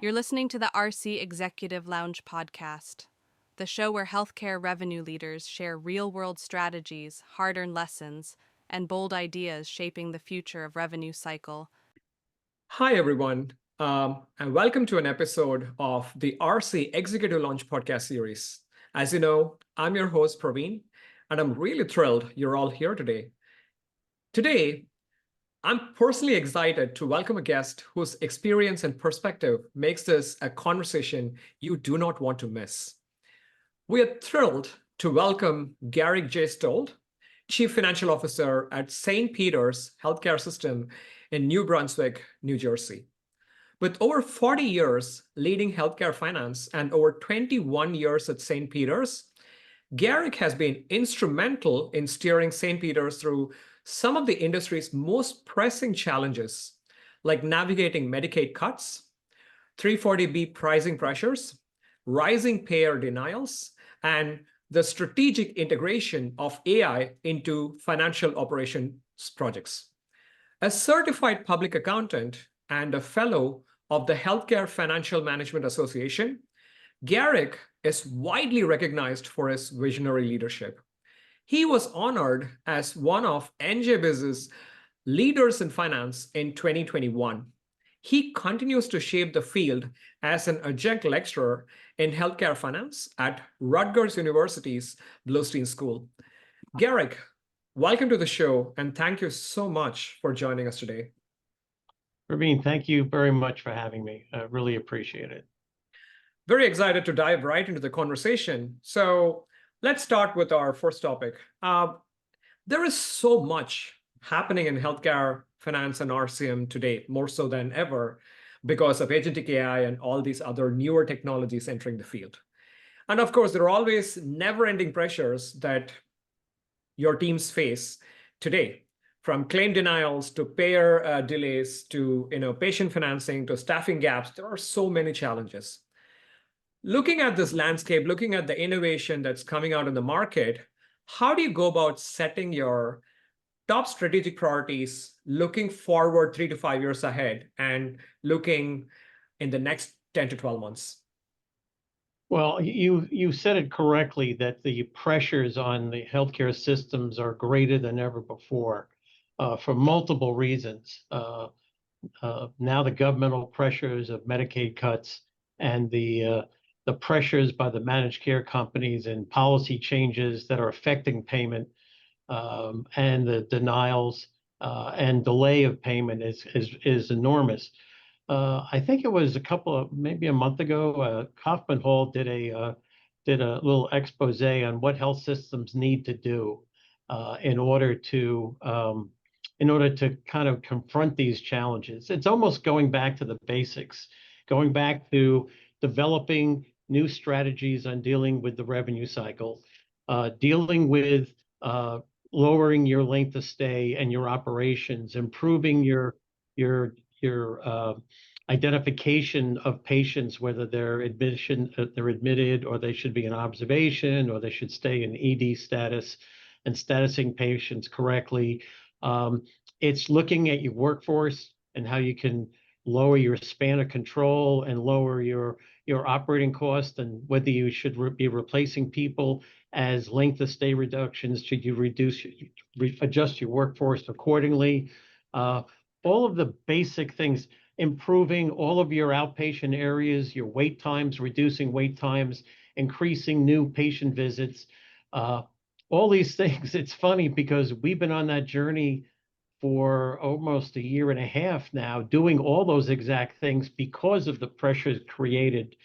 You're listening to the RC Executive Lounge podcast, the show where healthcare revenue leaders share real-world strategies, hard-earned lessons, and bold ideas shaping the future of revenue cycle. Hi, everyone, and welcome to an episode of the RC Executive Launch podcast series. As you know, I'm your host, Praveen, and I'm really thrilled you're all here today. Today, I'm personally excited to welcome a guest whose experience and perspective makes this a conversation you do not want to miss. We are thrilled to welcome Garrick J. Stoldt, Chief Financial Officer at St. Peter's Healthcare System in New Brunswick, New Jersey. With over 40 years leading healthcare finance and over 21 years at St. Peter's, Garrick has been instrumental in steering St. Peter's through some of the industry's most pressing challenges, like navigating Medicaid cuts, 340B pricing pressures, rising payer denials, and the strategic integration of AI into financial operations projects. A certified public accountant and a fellow of the Healthcare Financial Management Association, Garrick is widely recognized for his visionary leadership. He was honored as one of NJBiz's leaders in finance in 2021. He continues to shape the field as an adjunct lecturer in healthcare finance at Rutgers University's Bluestein School. Garrick, welcome to the show, and thank you so much for joining us today. Praveen, thank you very much for having me. I really appreciate it. Very excited to dive right into the conversation. So let's start with our first topic. There is so much happening in healthcare, finance, and RCM today, more so than ever, because of Agentic AI and all these other newer technologies entering the field. And of course, there are always never-ending pressures that your teams face today, from claim denials to payer delays to patient financing to staffing gaps. There are so many challenges. Looking at this landscape, looking at the innovation that's coming out in the market, how do you go about setting your top strategic priorities, looking forward 3 to 5 years ahead and looking in the next 10 to 12 months? Well, you said it correctly that the pressures on the healthcare systems are greater than ever before for multiple reasons. Now the governmental pressures of Medicaid cuts and the pressures by the managed care companies and policy changes that are affecting payment and the denials and delay of payment is enormous. I think it was maybe a month ago, Kaufman Hall did a little expose on what health systems need to do in order to kind of confront these challenges. It's almost going back to the basics, going back to developing new strategies on dealing with the revenue cycle, dealing with lowering your length of stay and your operations, improving your identification of patients, whether they're admitted or they should be in observation or they should stay in ED status, and statusing patients correctly. It's looking at your workforce and how you can lower your span of control and lower your operating cost, and whether you should be replacing people as length of stay reductions. Should you adjust your workforce accordingly? All of the basic things, improving all of your outpatient areas, your wait times, reducing wait times, increasing new patient visits, all these things. It's funny because we've been on that journey for almost a year and a half now, doing all those exact things because of the pressures created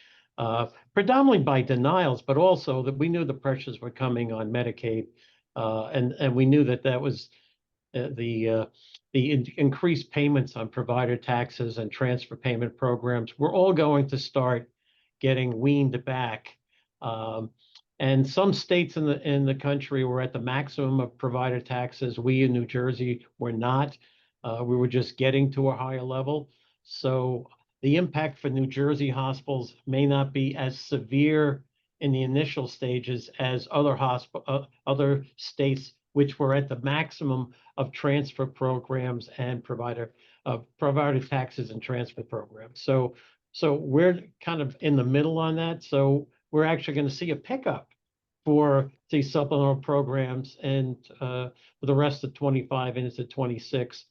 predominantly by denials, but also that we knew the pressures were coming on Medicaid, and we knew that was the increased payments on provider taxes and transfer payment programs were all going to start getting weaned back. And some states in the country were at the maximum of provider taxes. We in New Jersey were not. We were just getting to a higher level. So the impact for New Jersey hospitals may not be as severe in the initial stages as other states which were at the maximum of transfer programs and provider taxes and transfer programs. So So we're kind of in the middle on that. So we're actually going to see a pickup for these supplemental programs and for the rest of 25 and into 26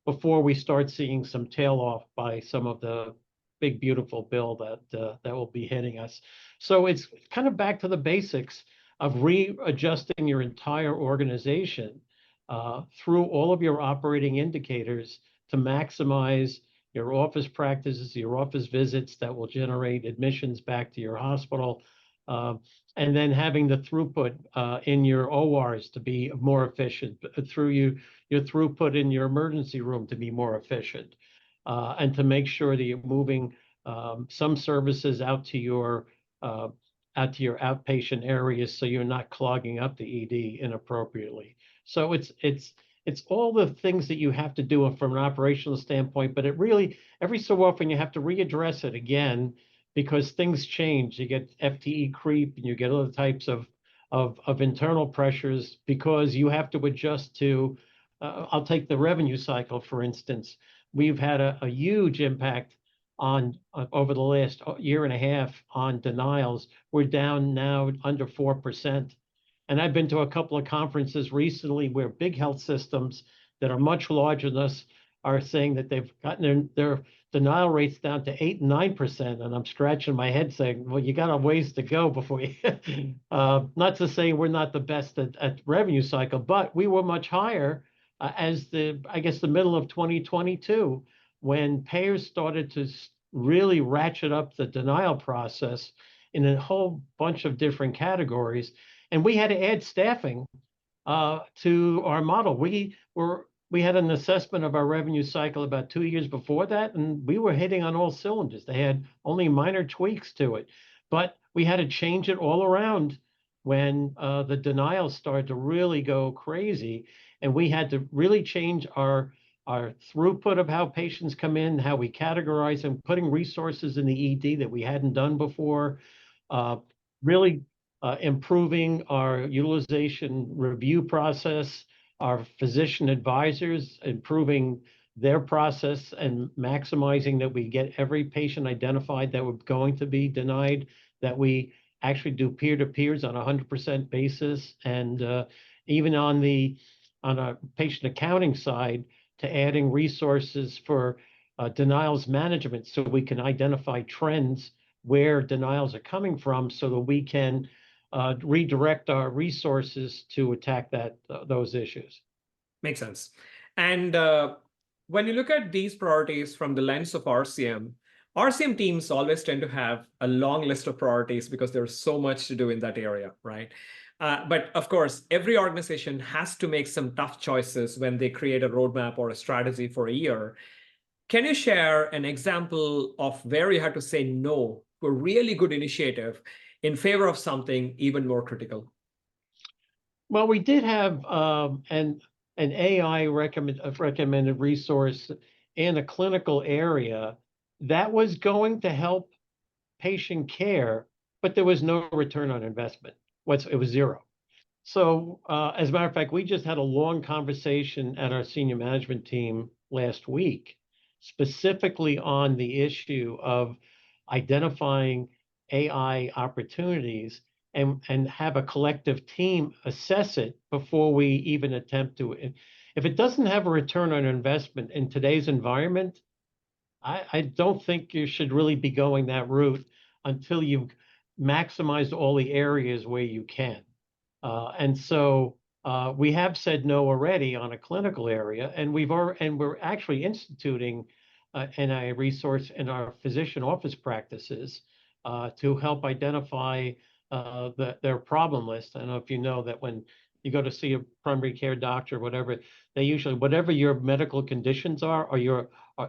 before we start seeing some tail off by some of the big beautiful bill that will be hitting us. So it's kind of back to the basics of readjusting your entire organization through all of your operating indicators to maximize your office practices, your office visits that will generate admissions back to your hospital, and then having the throughput in your ORs to be more efficient through your throughput in your emergency room to be more efficient, and to make sure that you're moving some services out to your outpatient areas so you're not clogging up the ED inappropriately. So it's all the things that you have to do from an operational standpoint, but it really every so often you have to readdress it again because things change. You get FTE creep and you get other types of internal pressures because you have to adjust to. I'll take the revenue cycle, for instance. We've had a huge impact on over the last year and a half on denials. We're down now under 4%. And I've been to a couple of conferences recently where big health systems that are much larger than us are saying that they've gotten their denial rates down to 8 and 9%. And I'm scratching my head saying, well, you got a ways to go before you, not to say we're not the best at revenue cycle, but we were much higher as I guess the middle of 2022, when payers started to really ratchet up the denial process in a whole bunch of different categories. And we had to add staffing to our model. We had an assessment of our revenue cycle about 2 years before that, and we were hitting on all cylinders. They had only minor tweaks to it, but we had to change it all around when the denials started to really go crazy, and we had to really change our throughput of how patients come in, how we categorize them, putting resources in the ED that we hadn't done before, really improving our utilization review process, our physician advisors, improving their process and maximizing that we get every patient identified that we're going to be denied, that we actually do peer-to-peers on a 100% basis. And even on a patient accounting side, to adding resources for denials management so we can identify trends where denials are coming from so that we can redirect our resources to attack those issues. Makes sense. And when you look at these priorities from the lens of RCM teams always tend to have a long list of priorities because there's so much to do in that area, right? But of course, every organization has to make some tough choices when they create a roadmap or a strategy for a year. Can you share an example of where you had to say no to a really good initiative in favor of something even more critical? Well, we did have an AI recommended resource in a clinical area that was going to help patient care, but there was no return on investment. It was zero. So as a matter of fact, we just had a long conversation at our senior management team last week, specifically on the issue of identifying AI opportunities and have a collective team assess it before we even attempt to. If it doesn't have a return on investment in today's environment, I don't think you should really be going that route until you've maximized all the areas where you can. And so we have said no already on a clinical area, and we're actually instituting an AI resource in our physician office practices to help identify their problem list. I don't know if you know that when you go to see a primary care doctor, whatever, they usually, whatever your medical conditions are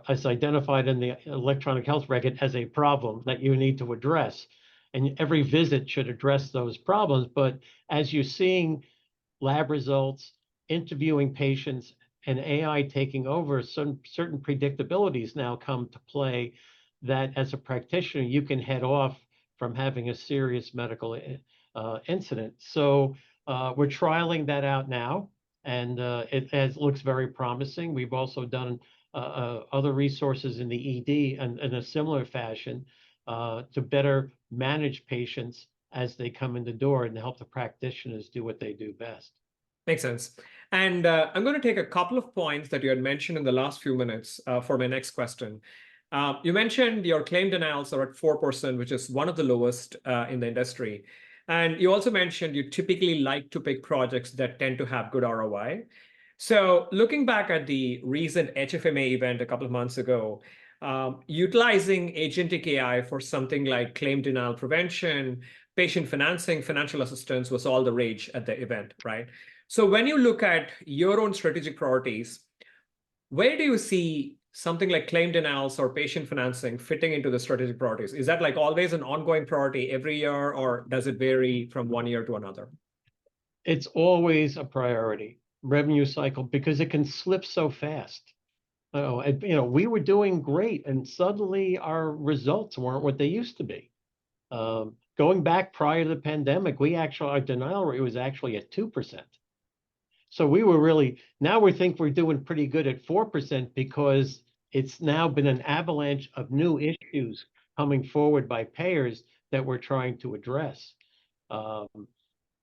as identified in the electronic health record as a problem that you need to address. And every visit should address those problems. But as you're seeing lab results, interviewing patients, and AI taking over, certain predictabilities now come to play that as a practitioner, you can head off from having a serious medical incident. So we're trialing that out now, and it looks very promising. We've also done other resources in the ED and in a similar fashion to better manage patients as they come in the door and help the practitioners do what they do best. Makes sense. And I'm going to take a couple of points that you had mentioned in the last few minutes for my next question. You mentioned your claim denials are at 4%, which is one of the lowest in the industry. And you also mentioned you typically like to pick projects that tend to have good ROI. So looking back at the recent HFMA event a couple of months ago, utilizing agentic AI for something like claim denial prevention, patient financing, financial assistance was all the rage at the event, right? So when you look at your own strategic priorities, where do you see something like claim denials or patient financing fitting into the strategic priorities? Is that like always an ongoing priority every year, or does it vary from one year to another? It's always a priority, revenue cycle, because it can slip so fast. We were doing great, and suddenly our results weren't what they used to be. Going back prior to the pandemic, our denial rate was actually at 2%. So now we think we're doing pretty good at 4% because it's now been an avalanche of new issues coming forward by payers that we're trying to address.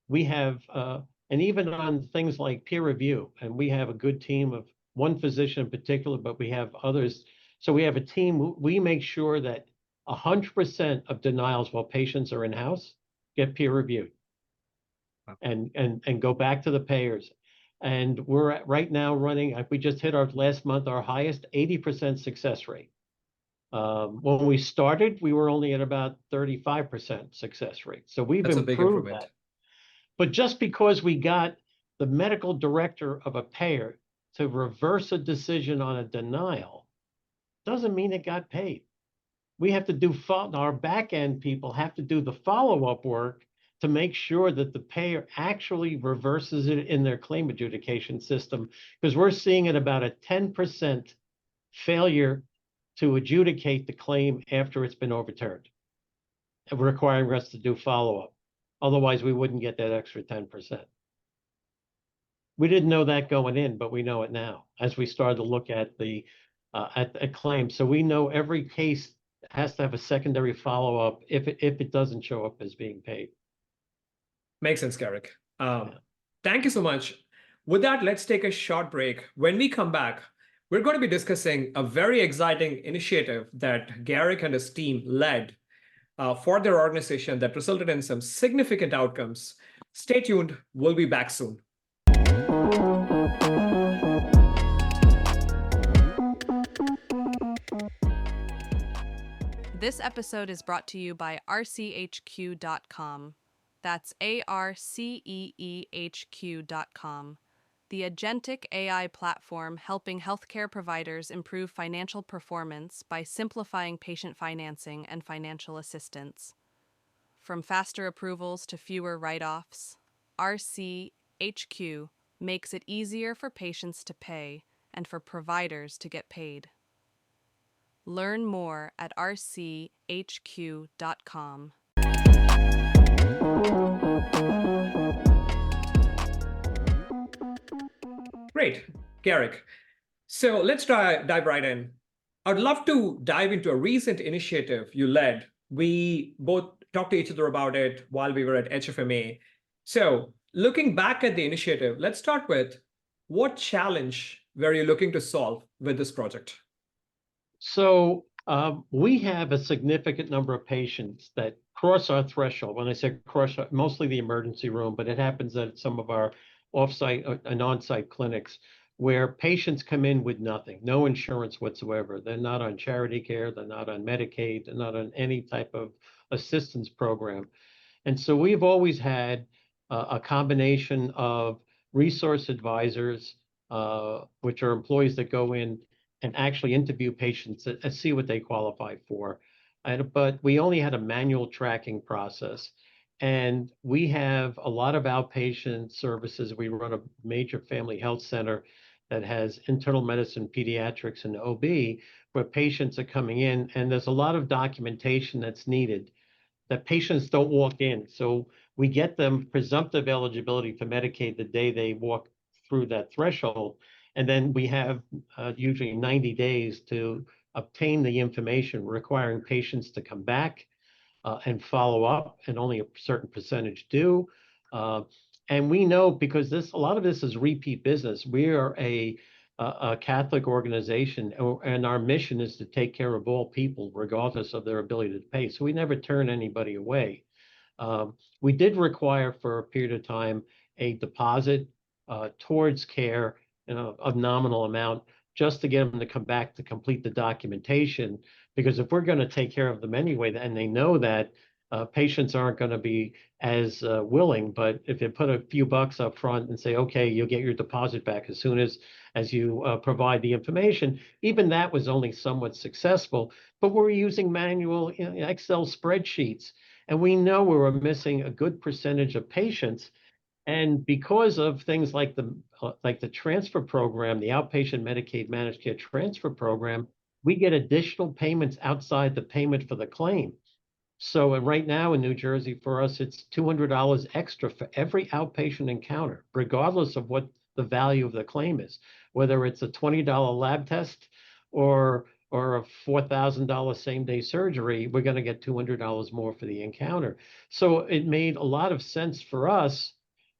We have, and even on things like peer review, and we have a good team of one physician in particular, but we have others. So we have a team, we make sure that 100% of denials while patients are in-house get peer reviewed and go back to the payers. And we're right now running, we just hit our last month, our highest 80% success rate. When we started, we were only at about 35% success rate. So we've That's a big improved improvement. that. But just because we got the medical director of a payer to reverse a decision on a denial doesn't mean it got paid. We have to do, our back end people have to do the follow-up work to make sure that the payer actually reverses it in their claim adjudication system, because we're seeing at about a 10% failure to adjudicate the claim after it's been overturned, requiring us to do follow-up. Otherwise, we wouldn't get that extra 10%. We didn't know that going in, but we know it now as we started to look at the claim. So we know every case has to have a secondary follow-up if it doesn't show up as being paid. Makes sense, Garrick. Thank you so much. With that, let's take a short break. When we come back, we're going to be discussing a very exciting initiative that Garrick and his team led for their organization that resulted in some significant outcomes. Stay tuned. We'll be back soon. This episode is brought to you by rchq.com. That's ARCEEHQ.com, the Agentic AI platform helping healthcare providers improve financial performance by simplifying patient financing and financial assistance. From faster approvals to fewer write-offs, RCHQ makes it easier for patients to pay and for providers to get paid. Learn more at rchq.com. Great, Garrick. So let's dive right in. I'd love to dive into a recent initiative you led. We both talked to each other about it while we were at HFMA. So looking back at the initiative, let's start with what challenge were you looking to solve with this project? So we have a significant number of patients that cross our threshold. When I say cross, mostly the emergency room, but it happens at some of our off-site and on-site clinics where patients come in with nothing, no insurance whatsoever. They're not on charity care, they're not on Medicaid, they're not on any type of assistance program. And so we've always had a combination of resource advisors, which are employees that go in and actually interview patients and see what they qualify for. But we only had a manual tracking process. And we have a lot of outpatient services. We run a major family health center that has internal medicine, pediatrics, and OB, where patients are coming in, and there's a lot of documentation that's needed that patients don't walk in. So we get them presumptive eligibility for Medicaid the day they walk through that threshold. And then we have usually 90 days to obtain the information, requiring patients to come back and follow up, and only a certain percentage do. And we know, because a lot of this is repeat business. We are a Catholic organization, and our mission is to take care of all people, regardless of their ability to pay. So we never turn anybody away. We did require for a period of time a deposit towards care, of nominal amount, just to get them to come back to complete the documentation. Because if we're going to take care of them anyway, and they know that, patients aren't going to be as willing. But if you put a few bucks up front and say, okay, you'll get your deposit back as soon as you provide the information, even that was only somewhat successful. But we're using manual Excel spreadsheets, and we know we were missing a good percentage of patients. And because of things like the transfer program, the outpatient Medicaid managed care transfer program, we get additional payments outside the payment for the claim. So right now in New Jersey, for us, it's $200 extra for every outpatient encounter, regardless of what the value of the claim is, whether it's a $20 lab test or a $4,000 same-day surgery. We're going to get $200 more for the encounter. So it made a lot of sense for us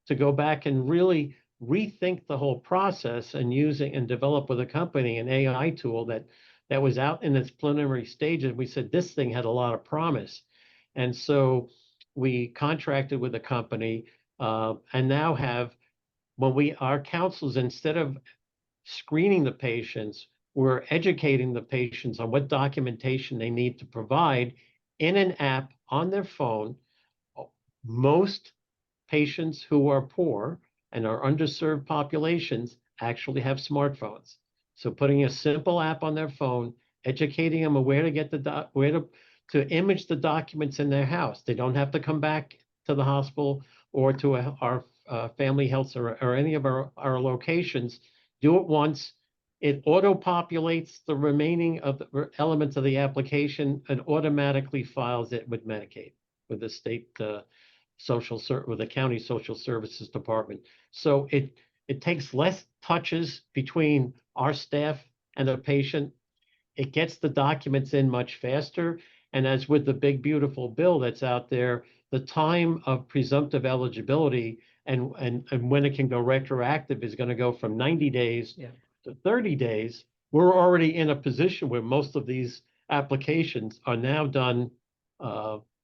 to go back and really rethink the whole process, and using and develop with a company an AI tool that was out in its preliminary stages. We said this thing had a lot of promise. And so we contracted with a company, and now have, when our counselors, instead of screening the patients, we're educating the patients on what documentation they need to provide in an app on their phone. Most patients who are poor and are underserved populations actually have smartphones. So putting a simple app on their phone, educating them on where to get to image the documents in their house. They don't have to come back to the hospital or to our family health or any of our locations. Do it once. It auto-populates the remaining of the elements of the application and automatically files it with Medicaid, with the state with the county social services department. So it takes less touches between our staff and the patient. It gets the documents in much faster. And as with the big, beautiful bill that's out there, the time of presumptive eligibility and when it can go retroactive is going to go from 90 days to 30 days. We're already in a position where most of these applications are now done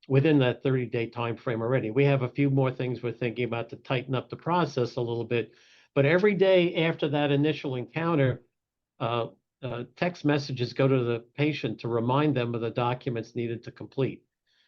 within that 30-day time frame already. We have a few more things we're thinking about to tighten up the process a little bit. But every day after that initial encounter, text messages go to the patient to remind them of the documents needed to complete.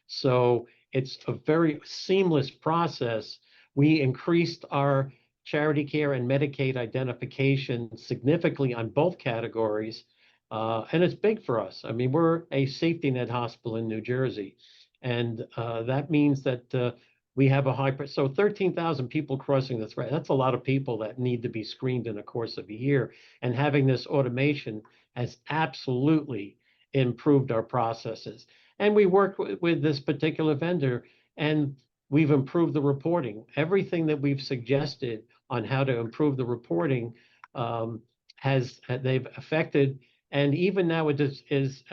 So it's a very seamless process. We increased our charity care and Medicaid identification significantly on both categories. And it's big for us. I mean, we're a safety net hospital in New Jersey. And that means that we have so 13,000 people crossing the threat. That's a lot of people that need to be screened in the course of a year. And having this automation has absolutely improved our processes. And we worked with this particular vendor, and we've improved the reporting. Everything that we've suggested on how to improve the reporting they've affected. And even now it is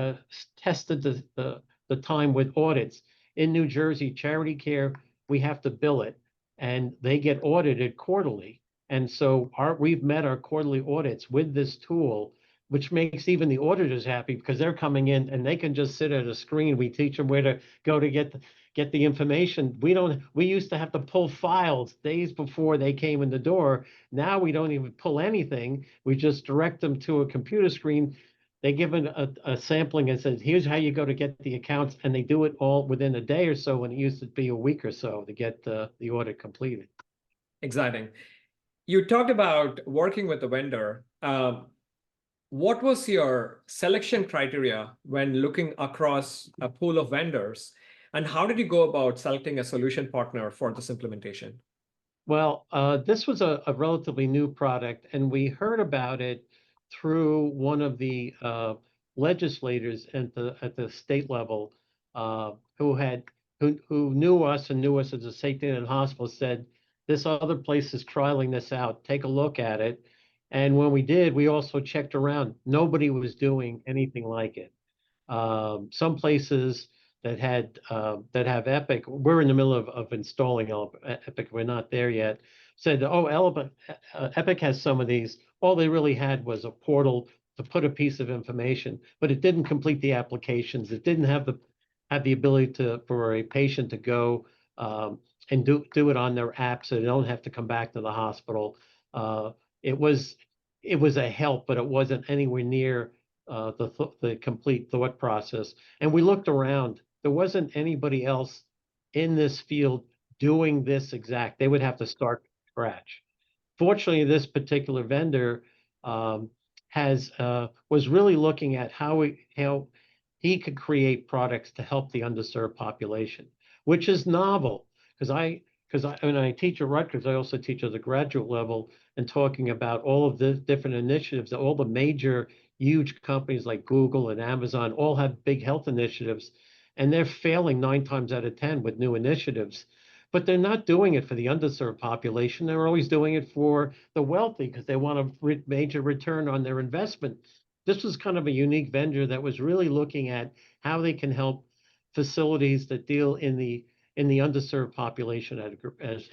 tested the time with audits. In New Jersey, charity care, we have to bill it, and they get audited quarterly. And so we've met our quarterly audits with this tool, which makes even the auditors happy, because they're coming in and they can just sit at a screen. We teach them where to go to get the information. We used to have to pull files days before they came in the door. Now we don't even pull anything. We just direct them to a computer screen. They give a sampling and says, here's how you go to get the accounts, and they do it all within a day or so, when it used to be a week or so to get the audit completed. Exciting. You talked about working with the vendor. What was your selection criteria when looking across a pool of vendors, and how did you go about selecting a solution partner for this implementation? Well, this was a relatively new product, and we heard about it through one of the legislators at the state level, who knew us as a safety net hospital, said, this other place is trialing this out. Take a look at it. And when we did, we also checked around. Nobody was doing anything like it. Some places that have Epic, we're in the middle of installing Epic. We're not there yet. Said, oh, Epic has some of these. All they really had was a portal to put a piece of information, but it didn't complete the applications. It didn't have the ability for a patient to go and do it on their app, so they don't have to come back to the hospital. Uh, it was a help, but it wasn't anywhere near the complete thought process. And we looked around. There wasn't anybody else in this field doing this exact. They would have to start from scratch. Fortunately, this particular vendor was really looking at how he could create products to help the underserved population, which is novel. When I teach at Rutgers, I also teach at the graduate level and talking about all of the different initiatives, all the major huge companies like Google and Amazon all have big health initiatives, and they're failing 9 times out of 10 with new initiatives. But they're not doing it for the underserved population. They're always doing it for the wealthy because they want a major return on their investment. This was kind of a unique vendor that was really looking at how they can help facilities that deal in the underserved population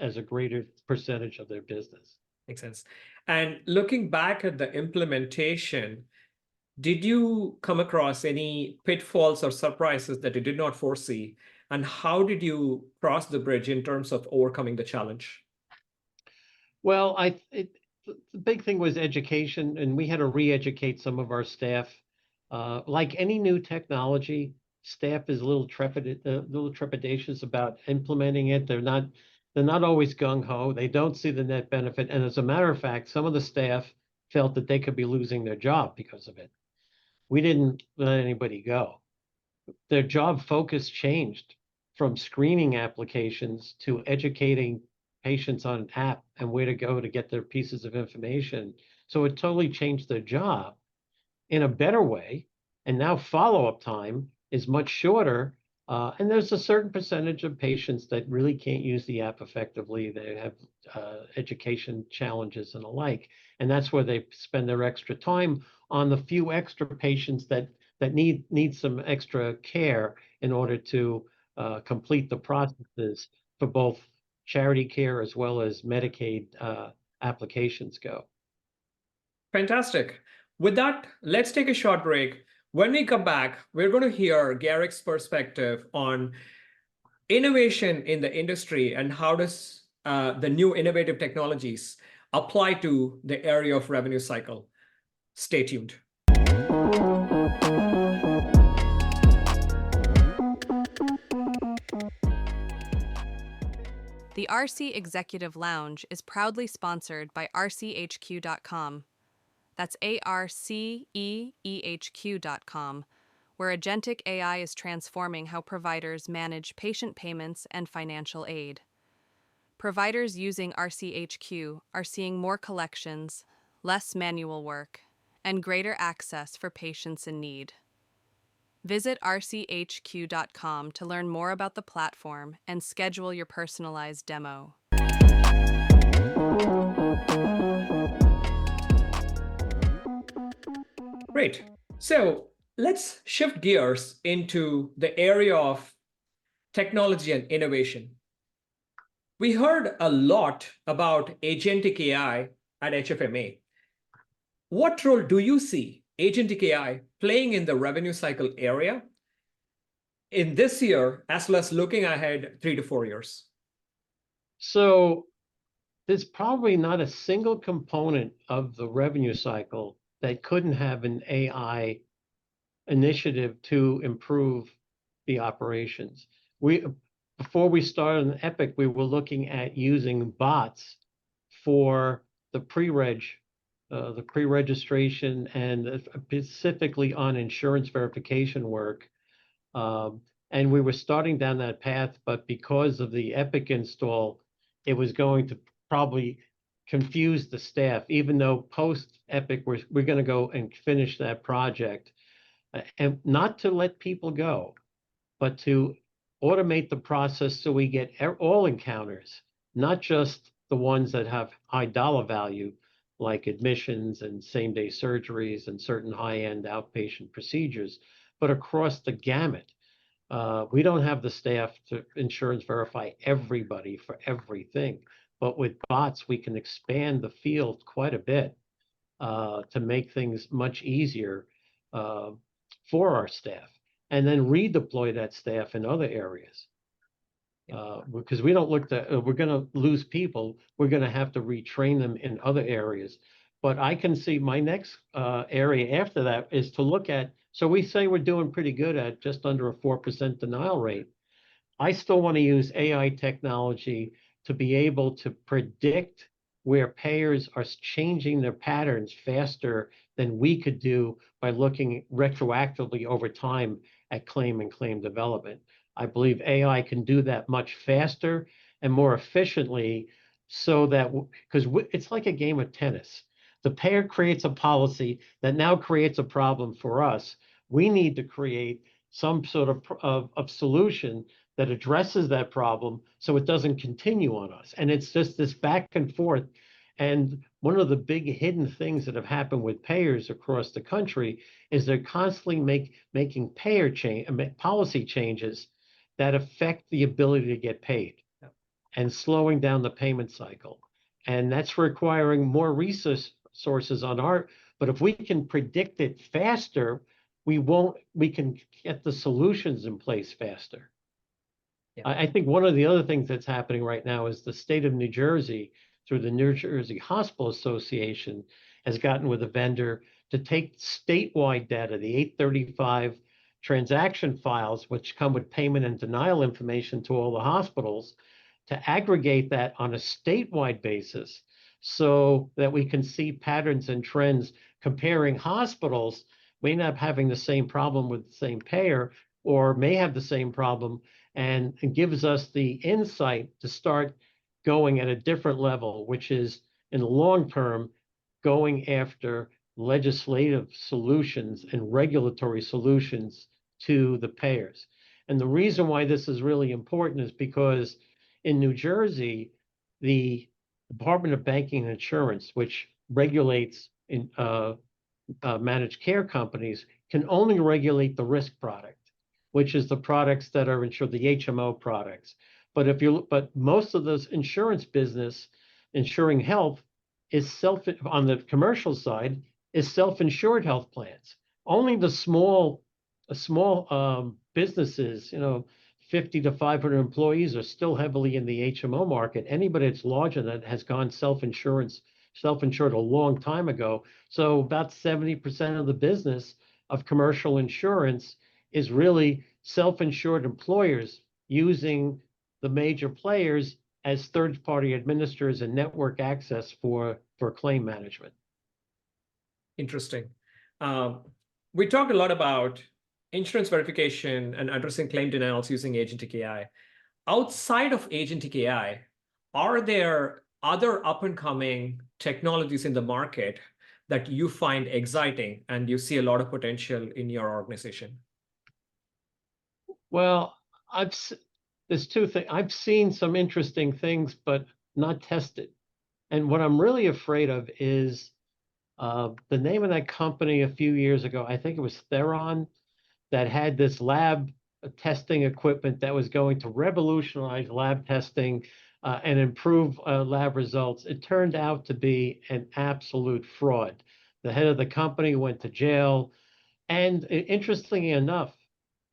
as a greater percentage of their business. Makes sense. And looking back at the implementation, did you come across any pitfalls or surprises that you did not foresee? And how did you cross the bridge in terms of overcoming the challenge? Well, the big thing was education, and we had to re-educate some of our staff. Like any new technology, staff is a little trepidatious about implementing it. They're not always gung-ho. They don't see the net benefit. And as a matter of fact, some of the staff felt that they could be losing their job because of it. We didn't let anybody go. Their job focus changed from screening applications to educating patients on an app and where to go to get their pieces of information. So it totally changed their job in a better way. And now follow-up time is much shorter. And there's a certain percentage of patients that really can't use the app effectively. They have education challenges and the like. And that's where they spend their extra time on the few extra patients that need some extra care in order to complete the processes for both charity care as well as Medicaid applications go. Fantastic. With that, let's take a short break. When we come back, we're going to hear Garrick's perspective on innovation in the industry and how does the new innovative technologies apply to the area of revenue cycle. Stay tuned. The RC Executive Lounge is proudly sponsored by rchq.com. That's ARCEEHQ.com, where Agentic AI is transforming how providers manage patient payments and financial aid. Providers using RCHQ are seeing more collections, less manual work, and greater access for patients in need. Visit rchq.com to learn more about the platform and schedule your personalized demo. Great. So let's shift gears into the area of technology and innovation. We heard a lot about agentic AI at HFMA. What role do you see agentic AI playing in the revenue cycle area in this year, as well as looking ahead 3 to 4 years? So there's probably not a single component of the revenue cycle that couldn't have an AI initiative to improve the operations. Before we started on Epic, we were looking at using bots for the pre-registration and specifically on insurance verification work. And we were starting down that path, but because of the Epic install, it was going to probably confuse the staff, even though post-Epic, we're going to go and finish that project. And not to let people go, but to automate the process so we get all encounters, not just the ones that have high dollar value, like admissions and same-day surgeries and certain high-end outpatient procedures, but across the gamut. We don't have the staff to insurance verify everybody for everything, but with bots, we can expand the field quite a bit to make things much easier for our staff, and then redeploy that staff in other areas. Because we don't look that we're going to lose people, we're going to have to retrain them in other areas. But I can see my next area after that is to look at, so we say we're doing pretty good at just under a 4% denial rate. I still want to use AI technology to be able to predict where payers are changing their patterns faster than we could do by looking retroactively over time at claim and claim development. I believe AI can do that much faster and more efficiently, so that, because it's like a game of tennis. The payer creates a policy that now creates a problem for us. We need to create some sort of solution that addresses that problem so it doesn't continue on us. And it's just this back and forth. And one of the big hidden things that have happened with payers across the country is they're constantly making policy changes that affect the ability to get paid and slowing down the payment cycle. And that's requiring more resources on our, but if we can predict it faster, we can get the solutions in place faster. Yeah. I think one of the other things that's happening right now is the state of New Jersey, through the New Jersey Hospital Association, has gotten with a vendor to take statewide data, the 835 transaction files, which come with payment and denial information to all the hospitals, to aggregate that on a statewide basis so that we can see patterns and trends comparing hospitals may not having the same problem with the same payer, or may have the same problem, and it gives us the insight to start going at a different level, which is in the long term, going after legislative solutions and regulatory solutions to the payers. And the reason why this is really important is because in New Jersey, the Department of Banking and Insurance, which regulates in managed care companies, can only regulate the risk product, which is the products that are insured, the HMO products. But most of this insurance business, insuring health, is on the commercial side, is self-insured health plans. Only the small businesses, 50 to 500 employees, are still heavily in the HMO market. Anybody that's larger than that has gone self-insured a long time ago. So about 70% of the business of commercial insurance is really self-insured employers using the major players as third-party administrators and network access for claim management. Interesting. We talked a lot about insurance verification and addressing claim denials using Agentic AI. Outside of Agentic AI, are there other up-and-coming technologies in the market that you find exciting and you see a lot of potential in your organization? Well, there's two things. I've seen some interesting things, but not tested. And what I'm really afraid of is the name of that company a few years ago, I think it was Theron, that had this lab testing equipment that was going to revolutionize lab testing and improve lab results. It turned out to be an absolute fraud. The head of the company went to jail. And interestingly enough,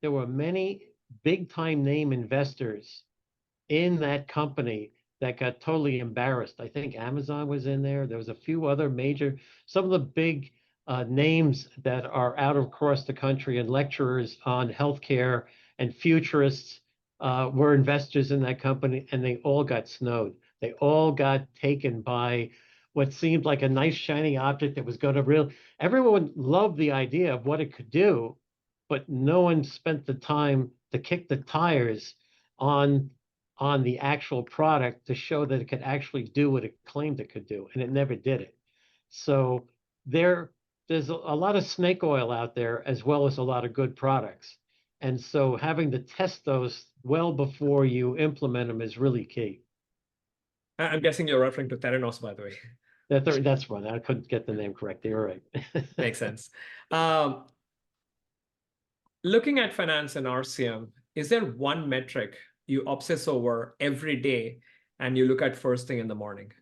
there were many big-time name investors in that company that got totally embarrassed. I think Amazon was in there. There was a few other some of the big names that are out across the country and lecturers on healthcare and futurists were investors in that company, and they all got snowed. They all got taken by what seemed like a nice shiny object that was going to everyone loved the idea of what it could do, but no one spent the time to kick the tires on the actual product to show that it could actually do what it claimed it could do, and it never did it. So there's a lot of snake oil out there, as well as a lot of good products. And so having to test those well before you implement them is really key. I'm guessing you're referring to Theranos, by the way. That's one. I couldn't get the name correct. You're right. Makes sense. Looking at finance and RCM, is there one metric you obsess over every day and you look at first thing in the morning?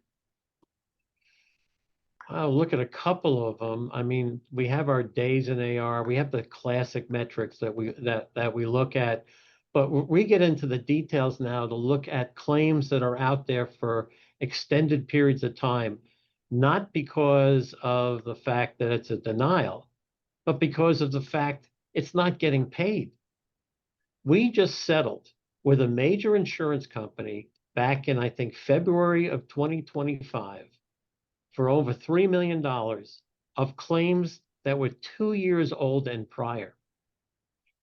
I'll look at a couple of them. I mean, we have our days in AR. We have the classic metrics that we look at, but we get into the details now to look at claims that are out there for extended periods of time, not because of the fact that it's a denial, but because of the fact it's not getting paid. We just settled with a major insurance company back in, I think, February of 2025 for over $3 million of claims that were 2 years old and prior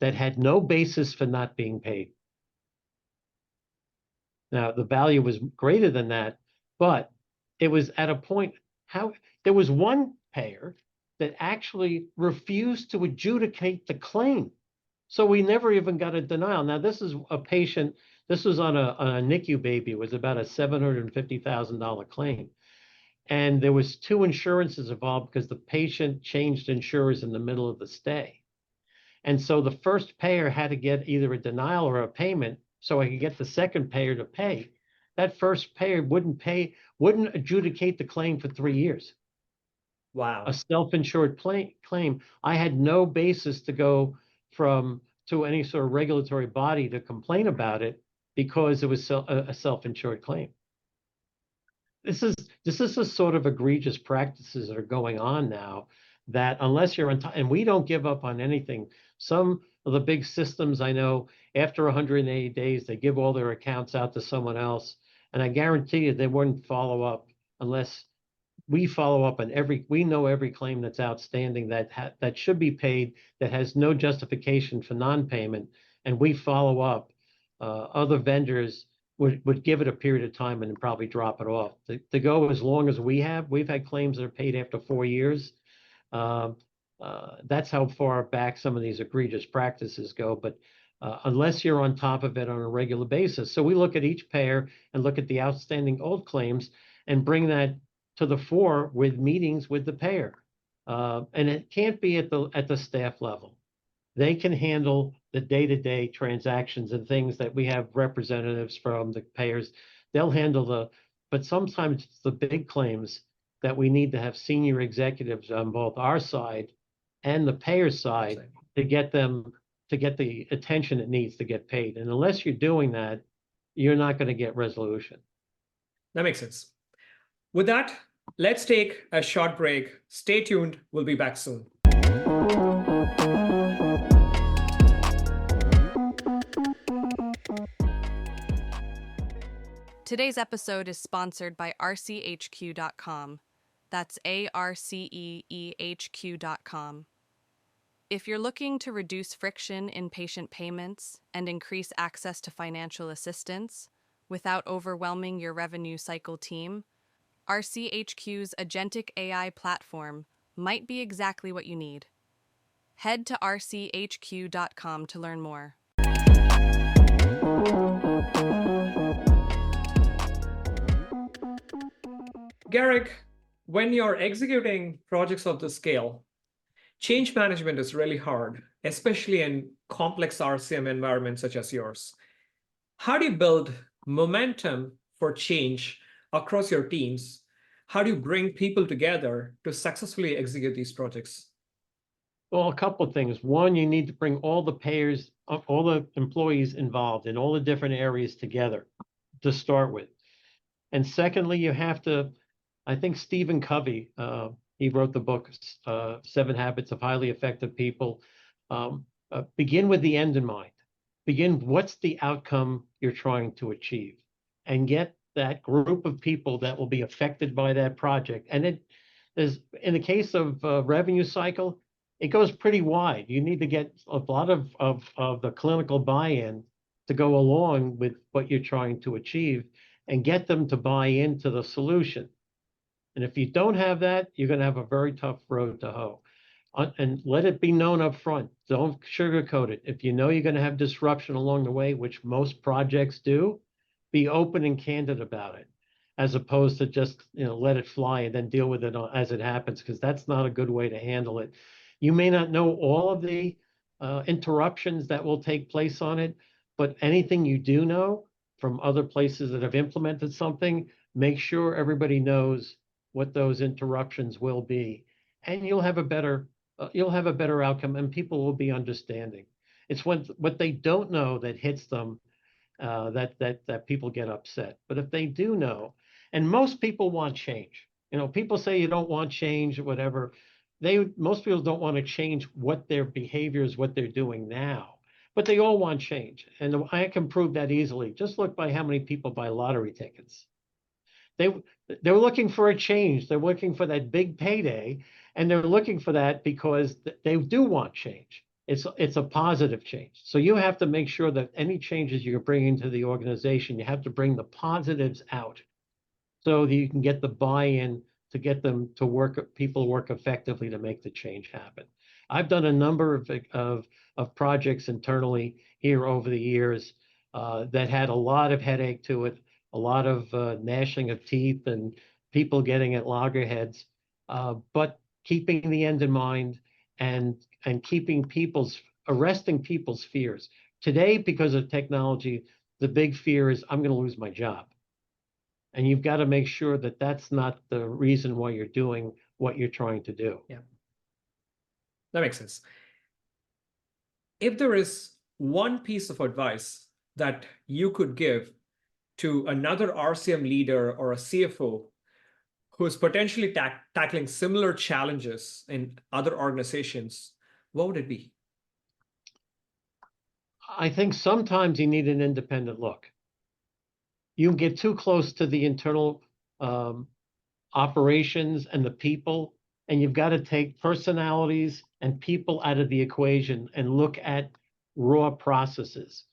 that had no basis for not being paid. Now, the value was greater than that, but it was at a point there was one payer that actually refused to adjudicate the claim. So we never even got a denial. Now, this is a patient, this was on a NICU baby. It was about a $750,000 claim. And there was two insurances involved because the patient changed insurers in the middle of the stay. And so the first payer had to get either a denial or a payment so I could get the second payer to pay. That first payer wouldn't adjudicate the claim for 3 years. Wow. A self-insured claim. I had no basis to go to any sort of regulatory body to complain about it because it was a self-insured claim. This is the sort of egregious practices that are going on now that unless you're on top, and we don't give up on anything. Some of the big systems I know, after 180 days, they give all their accounts out to someone else. And I guarantee you they wouldn't follow up unless we follow up on we know every claim that's outstanding that should be paid, that has no justification for non-payment, and we follow up. Other vendors would give it a period of time and then probably drop it off. To go as long as we've had claims that are paid after 4 years. That's how far back some of these egregious practices go. But unless you're on top of it on a regular basis. So we look at each payer and look at the outstanding old claims and bring that to the fore with meetings with the payer. And it can't be at the staff level. They can handle the day-to-day transactions and things that we have representatives from the payers. They'll handle but sometimes it's the big claims that we need to have senior executives on both our side and the payer side to get the attention it needs to get paid. And unless you're doing that, you're not going to get resolution. That makes sense. With that, let's take a short break. Stay tuned. We'll be back soon. Today's episode is sponsored by rchq.com. That's ARCEEHQ.com. If you're looking to reduce friction in patient payments and increase access to financial assistance without overwhelming your revenue cycle team, RCHQ's Agentic AI platform might be exactly what you need. Head to rchq.com to learn more. Garrick, when you're executing projects of this scale, change management is really hard, especially in complex RCM environments such as yours. How do you build momentum for change across your teams? How do you bring people together to successfully execute these projects? Well, a couple of things. One, you need to bring all the payers, all the employees involved in all the different areas together to start with. And secondly, you have to, I think Stephen Covey, he wrote the book, 7 Habits of Highly Effective People. Begin with the end in mind. What's the outcome you're trying to achieve? And get that group of people that will be affected by that project. And in the case of revenue cycle, it goes pretty wide. You need to get a lot of the clinical buy-in to go along with what you're trying to achieve and get them to buy into the solution. And if you don't have that, you're going to have a very tough road to hoe. And let it be known up front. Don't sugarcoat it. If you know you're going to have disruption along the way, which most projects do, be open and candid about it. as opposed to just, let it fly and then deal with it as it happens, because that's not a good way to handle it. You may not know all of the interruptions that will take place on it, but anything you do know from other places that have implemented something, make sure everybody knows what those interruptions will be, and you'll have a better outcome, and people will be understanding. It's what they don't know that hits them, that people get upset. But if they do know, and most people want change. People say you don't want change or whatever. Most people don't want to change what their behaviors, what they're doing now, but they all want change. And I can prove that easily. Just look by how many people buy lottery tickets. They're looking for a change. They're looking for that big payday, and they're looking for that because they do want change. It's a positive change. So you have to make sure that any changes you're bringing to the organization, you have to bring the positives out so that you can get the buy-in to get them to work, people work effectively to make the change happen. I've done a number of projects internally here over the years that had a lot of headache to it, a lot of gnashing of teeth and people getting at loggerheads, but keeping the end in mind and arresting people's fears. Today, because of technology, the big fear is I'm going to lose my job. And you've got to make sure that that's not the reason why you're doing what you're trying to do. Yeah, that makes sense. If there is one piece of advice that you could give to another RCM leader or a CFO who's potentially tackling similar challenges in other organizations, what would it be? I think sometimes you need an independent look. You can get too close to the internal operations and the people, and you've got to take personalities and people out of the equation and look at raw processes.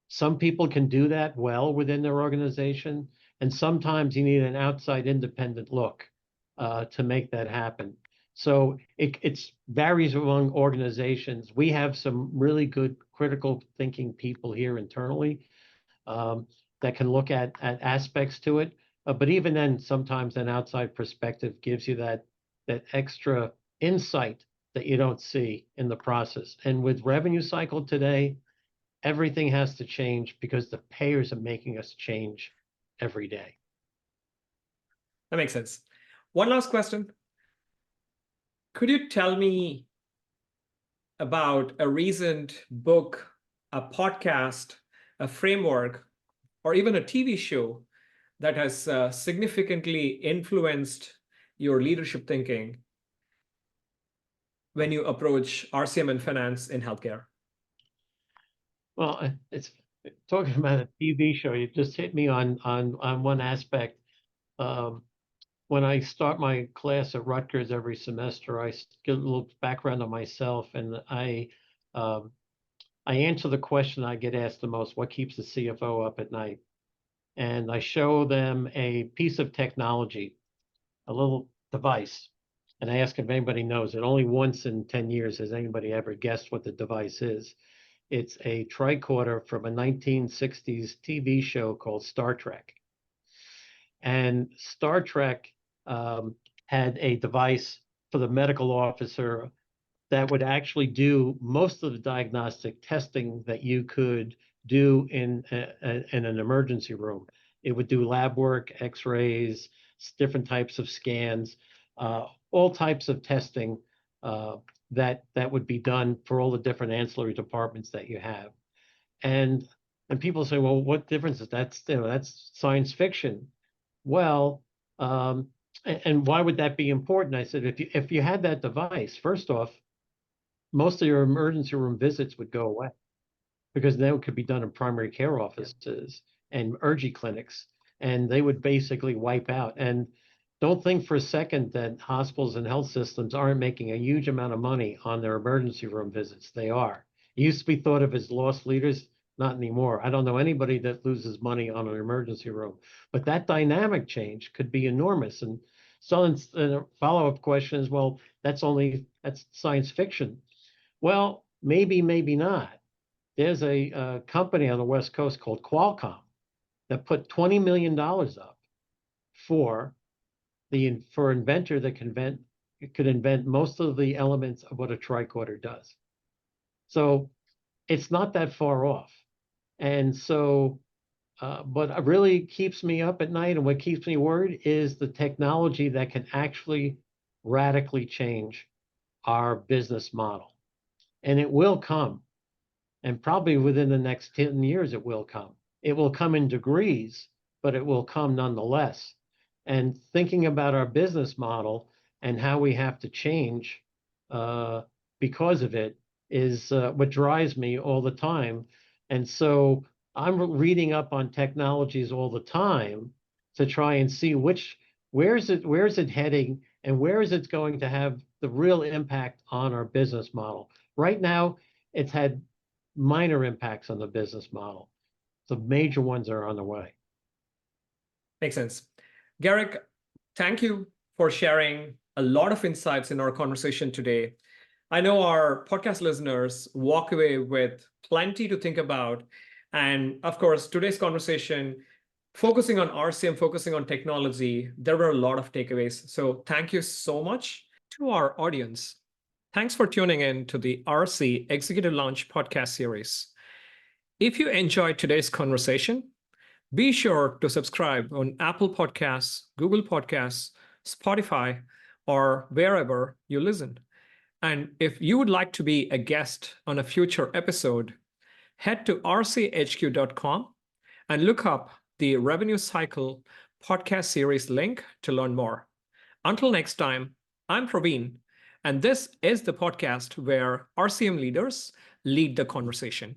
Some people can do that well within their organization, and sometimes you need an outside independent look to make that happen. So it varies among organizations. We have some really good critical thinking people here internally that can look at aspects to it. But even then, sometimes an outside perspective gives you that extra insight that you don't see in the process. And with revenue cycle today, everything has to change because the payers are making us change every day. That makes sense. One last question. Could you tell me about a recent book, a podcast, a framework, or even a TV show that has significantly influenced your leadership thinking when you approach RCM and finance in healthcare? Well, it's talking about a TV show. You just hit me on one aspect. When I start my class at Rutgers every semester, I get a little background on myself, and I answer the question I get asked the most: what keeps the CFO up at night? And I show them a piece of technology, a little device, and I ask if anybody knows it. Only once in 10 years has anybody ever guessed what the device is. It's a tricorder from a 1960s TV show called Star Trek. And Star Trek had a device for the medical officer that would actually do most of the diagnostic testing that you could do in an emergency room. It would do lab work, x-rays, different types of scans, all types of testing that would be done for all the different ancillary departments that you have. And people say, well, what difference is that? That's science fiction. Well, and why would that be important? I said, if you had that device, first off, most of your emergency room visits would go away because now it could be done in primary care offices and urgent clinics, and they would basically wipe out. And don't think for a second that hospitals and health systems aren't making a huge amount of money on their emergency room visits. They are. It used to be thought of as lost leaders. Not anymore. I don't know anybody that loses money on an emergency room, but that dynamic change could be enormous. And so a follow-up question is, well, that's science fiction. Well, maybe not. There's a company on the West Coast called Qualcomm that put $20 million up for for inventor that could invent most of the elements of what a tricorder does. So it's not that far off. And so, what really keeps me up at night and what keeps me worried is the technology that can actually radically change our business model. And it will come. And probably within the next 10 years, it will come. It will come in degrees, but it will come nonetheless. And thinking about our business model and how we have to change because of it is what drives me all the time. And so I'm reading up on technologies all the time to try and see where is it heading and where is it going to have the real impact on our business model. Right now, it's had minor impacts on the business model. The major ones are on the way. Makes sense. Garrick, thank you for sharing a lot of insights in our conversation today. I know our podcast listeners walk away with plenty to think about. And of course, today's conversation, focusing on RCM, focusing on technology, there were a lot of takeaways. So thank you so much to our audience. Thanks for tuning in to the RC Executive Launch podcast series. If you enjoyed today's conversation, be sure to subscribe on Apple Podcasts, Google Podcasts, Spotify, or wherever you listen. And if you would like to be a guest on a future episode, head to rchq.com and look up the Revenue Cycle podcast series link to learn more. Until next time, I'm Praveen, and this is the podcast where RCM leaders lead the conversation.